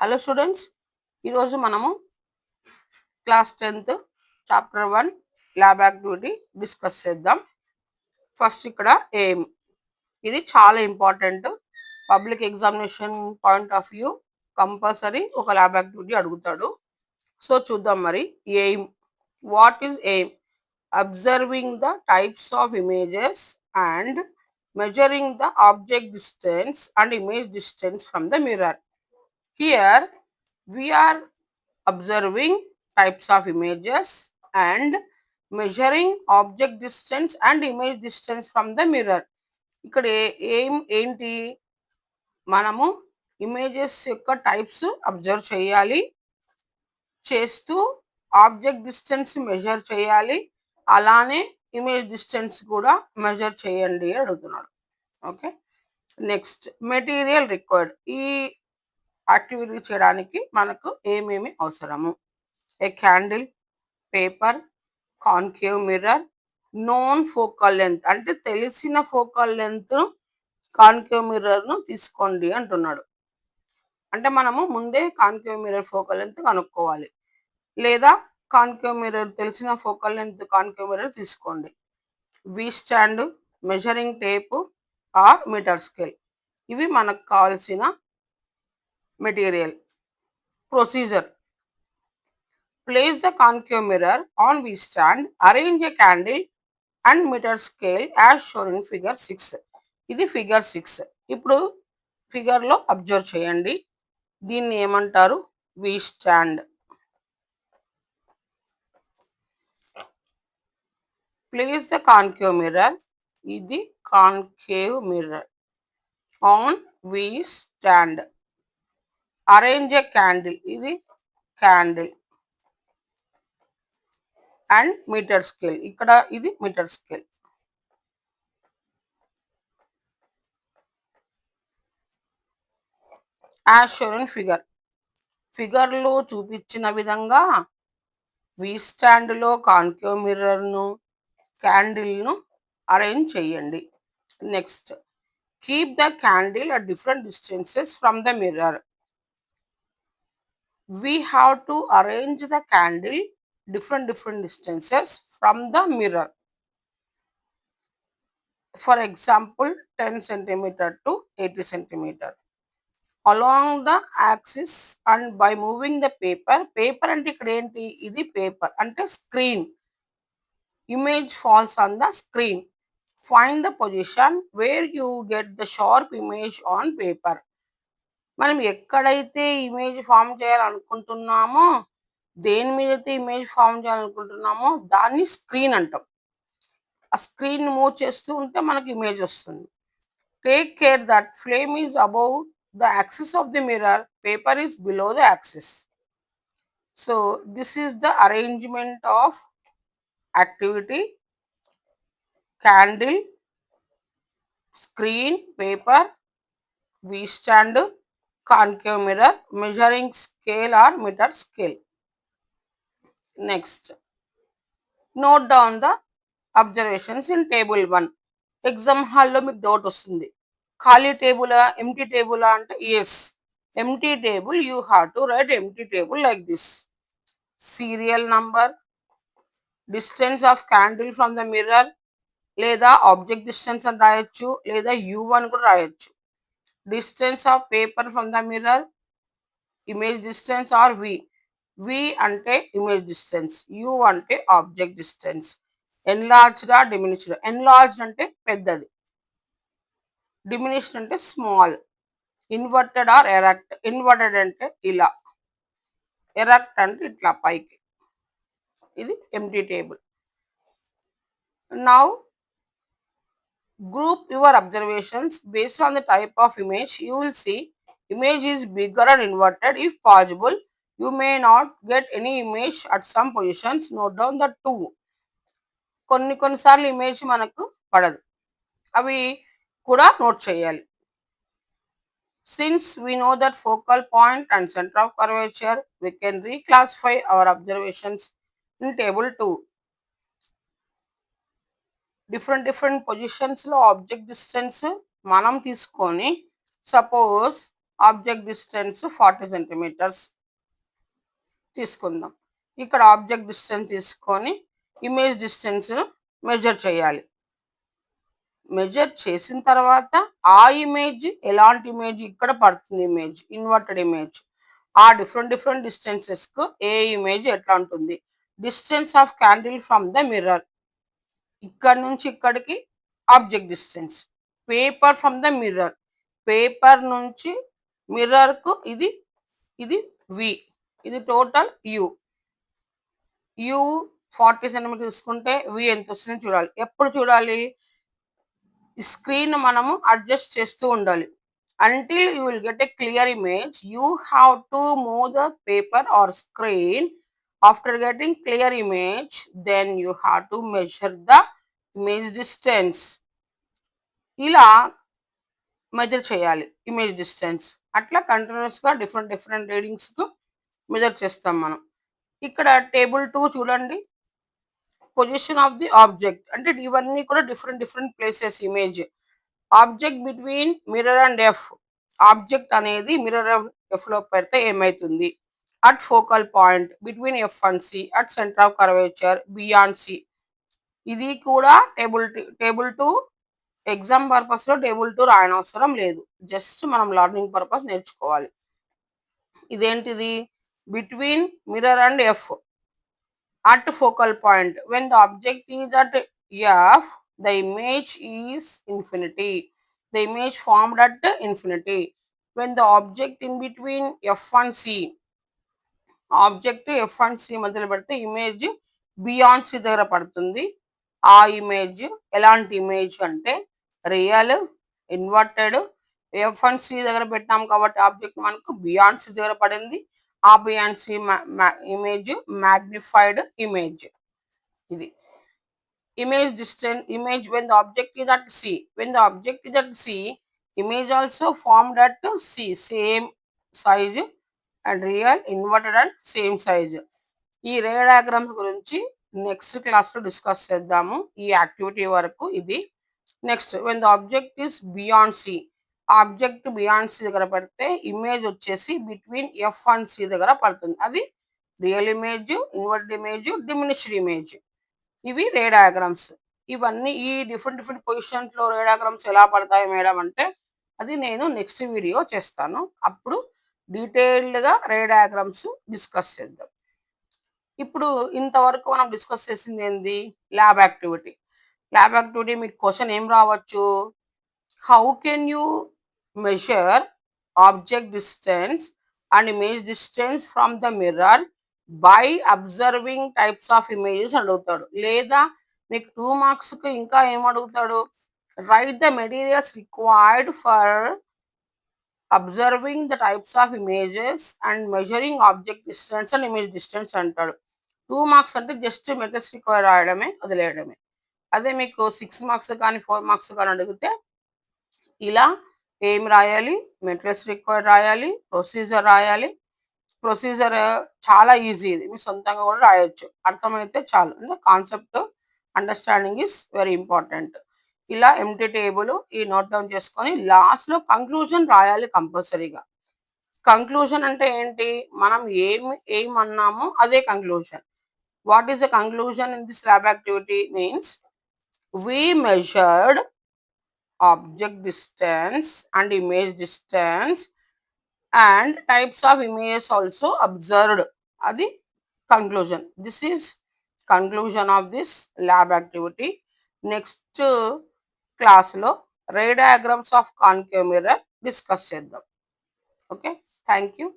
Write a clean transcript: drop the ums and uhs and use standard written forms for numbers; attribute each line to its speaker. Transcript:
Speaker 1: Hello students, ఈరోజు మనము class 10th chapter 1 lab activity discuss చేద్దాం. ఫస్ట్ ఇక్కడ ఎయిమ్, ఇది చాలా important. Public examination point of view compulsory ఒక ల్యాబ్ యాక్టివిటీ అడుగుతాడు. సో చూద్దాం మరి. Aim, what is aim? Observing the types of images and measuring the object distance and image distance from the mirror. Here we are observing types of images and measuring object distance and image distance from the mirror. ఇక్కడ ఏంటి, మనము images యొక్క types observe చేయాలి, చేస్తూ object distance measure చేయాలి, అలానే image distance కూడా measure చేయండి అడుగుతున్నాడు. Okay, next material required. ఈ యాక్టివిటీ చేయడానికి మనకు ఏమేమి అవసరము? A candle, paper, concave mirror, known focal length అంటే తెలిసిన ఫోకల్ లెంత్ కాన్కేవ్ మిర్రర్ను తీసుకోండి అంటున్నాడు. అంటే మనము ముందే కాన్కేవ్ మిర్రర్ ఫోకల్ లెంత్ కనుక్కోవాలి, లేదా కాన్కేవ్ మిర్రర్ తెలిసిన ఫోకల్ లెంత్ కాన్కేవ్ మిర్రర్ తీసుకోండి. V stand, measuring tape or metre scale, ఇవి మనకు కావాల్సిన material. Procedure: place the concave mirror on V stand, arrange a candle and meter scale as shown in figure 6. ఇది figure 6. ఇప్పుడు ఫిగర్లో observe చేయండి. దీన్ని ఏమంటారు? V stand. Place the concave mirror, ఇది concave mirror on V stand. Arrange a candle, ఇది candle and metre scale, ఇక్కడ ఇది metre scale. As shown in figure, ఫిగర్లో చూపించిన విధంగా వి స్టాండ్లో కాన్కేవ్ మిర్రర్ను, క్యాండిల్ను అరేంజ్ చేయండి. Next, keep the candle at different distances from the mirror. We have to arrange the candle different distances from the mirror. For example, 10 centimeter to 80 centimeter along the axis and by moving the paper. Paper అంటే ఇక్కడ ఏంటి? ఇది paper అంటే screen. Image falls on the screen. Find the position where you get the sharp image on paper. మనం ఎక్కడైతే image form చేయాలనుకుంటున్నామో, దేని మీద అయితే ఇమేజ్ ఫామ్ చేయాలనుకుంటున్నామో దాన్ని స్క్రీన్ అంటాం. ఆ స్క్రీన్ మూవ్ చేస్తూ ఉంటే మనకి ఇమేజ్ వస్తుంది. Take care that flame is above the axis of the mirror, paper is below the axis. So this is the arrangement of activity: candle, screen, paper, V stand, concave mirror, measuring scale or meter scale. Next, note down the observations in table 1. Exam హాల్లో మీకు doubt వస్తుంది, ఖాళీ టేబులా empty టేబులా అంటే yes, empty table. You have to write empty table like this. Serial number, distance of candle from the mirror, లేదా object distance అని రాయొచ్చు, లేదా U1 కూడా రాయొచ్చు. Distance of paper from the mirror, image distance or V. V అంటే image distance, U అంటే object distance. Enlarged or diminished. Enlarged అంటే పెద్దది, డిమినిష్డ్ అంటే small. Inverted are erect. Inverted అంటే ఇలా, ఎరెక్ట్ అంటే ఇట్లా పైకి. ఇది empty table. Now group your observations based on the type of image. You will see image is bigger and inverted. If possible, you may not get any image at some positions. Note down the two. కొన్నిసార్లు image మనకు పడదు, అవి కూడా note చేయాలి. Since we know that focal point and center of curvature, we can reclassify our observations in table 2. Different పొజిషన్స్లో object distance మనం తీసుకొని, suppose object distance 40 centimetres తీసుకుందాం. ఇక్కడ ఆబ్జెక్ట్ డిస్టెన్స్ తీసుకొని ఇమేజ్ డిస్టెన్స్ మెజర్ చేయాలి. మెజర్ చేసిన తర్వాత ఆ ఇమేజ్ ఎలాంటి ఇమేజ్ ఇక్కడ పడుతుంది, ఇమేజ్ ఇన్వర్టెడ్ ఇమేజ్, ఆ డిఫరెంట్ డిస్టెన్సెస్కు ఏ ఇమేజ్ ఎట్లా ఉంటుంది. Distance of candle from the mirror, ఇక్కడ నుంచి ఇక్కడికి object distance. Paper from the mirror, paper నుంచి మిర్రర్కు ఇది ఇది వి, ఇది టోటల్ యు. యు 40 సెంటీమీటర్ తీసుకుంటే వి ఎంత వస్తుందో చూడాలి. ఎప్పుడు చూడాలి? స్క్రీన్ మనము అడ్జస్ట్ చేస్తూ ఉండాలి. Until you will get a clear image, you have to move the paper or screen. After getting clear image, then you have to measure the image distance. ఇలా మెజర్ చేయాలి ఇమేజ్ డిస్టెన్స్. అట్లా కంటిన్యూస్గా different రీడింగ్స్కు measure చేస్తాం మనం. ఇక్కడ table 2 చూడండి. Position of the object అంటే ఇవన్నీ కూడా different places image. Object between mirror and F, object అనేది మిర్రర్ ఎఫ్ లో పెడితే ఏమైతుంది. At focal point between F and C, at centre of curvature beyond C. ఇది కూడా టేబుల్ 2 ఎగ్జామ్ పర్పస్ లో టేబుల్ 2 రాయనవసరం లేదు, జస్ట్ మనం లర్నింగ్ పర్పస్ నేర్చుకోవాలి. ఇదేంటిది? Between mirror and F at focal point. When the object is at F, the image is infinity. The image formed at infinity. When the object in between F and C, object F and C మధ్యలో పెడితే image beyond C దగ్గర పడుతుంది. ఆ image ఎలాంటి image అంటే real, inverted. F and C దగ్గర పెట్టాం కాబట్టి ఆబ్జెక్ట్ మనకు బియాండ్ సి దగ్గర పడింది. ఆ beyond C image magnified image. ఇది image distance. Image when the object is at C, when the object is at C, image also formed at C, same size and real, inverted and same size. ఈ ray diagrams గురించి next క్లాస్లో discuss చేద్దాము. ఈ activity వరకు ఇది. Next when the object is beyond C, object beyond C దగ్గర పెడితే image వచ్చేసి బిట్వీన్ ఎఫ్ అండ్ సి దగ్గర పడుతుంది. అది real image, inverted image, diminished image. ఇవి రే డయాగ్రామ్స్. ఇవన్నీ ఈ డిఫరెంట్ పొజిషన్స్ లో రే డయాగ్రామ్స్ ఎలా పడతాయి మేడం అంటే అది నేను నెక్స్ట్ వీడియో చేస్తాను. అప్పుడు డీటెయిల్డ్గా రే డయాగ్రామ్స్ డిస్కస్ చేద్దాం. ఇప్పుడు ఇంతవరకు మనం డిస్కస్ చేసింది ఏంది? Lab activity. ల్యాబ్ యాక్టివిటీ మీకు క్వశ్చన్ ఏం రావచ్చు? How can you measure object distance and image distance from the mirror by observing types of images అడుగుతాడు. లేదా మీకు 2 మార్క్స్కి ఇంకా ఏం అడుగుతాడు? Right the materials required for observing the types of images and measuring object distance and image distance అంటాడు. 2 marks అంటే just materials required రాయడమే, వదిలేయడమే. అదే మీకు 6 మార్క్స్ కానీ 4 మార్క్స్ కానీ అడిగితే ఇలా ఏం రాయాలి? మెటీరియల్స్ రిక్వైర్డ్ రాయాలి, ప్రొసీజర్ రాయాలి. ప్రొసీజర్ చాలా ఈజీ, ఇది మీ సొంతంగా కూడా రాయొచ్చు, అర్థమైతే చాలు. అంటే concept understanding is very important. ఇలా ఎంటీ టేబుల్ ఈ నోట్ డౌన్ చేసుకొని లాస్ట్లో కంక్లూజన్ రాయాలి కంపల్సరీగా. కంక్లూజన్ అంటే ఏంటి? మనం ఏమన్నామో అదే conclusion. What is the conclusion in this lab activity? Means we measured object distance and image distance and types of images also observed. Adi conclusion. This is conclusion of this lab activity. Next class lo ray diagrams of concave mirror discuss cheddam. Okay, thank you.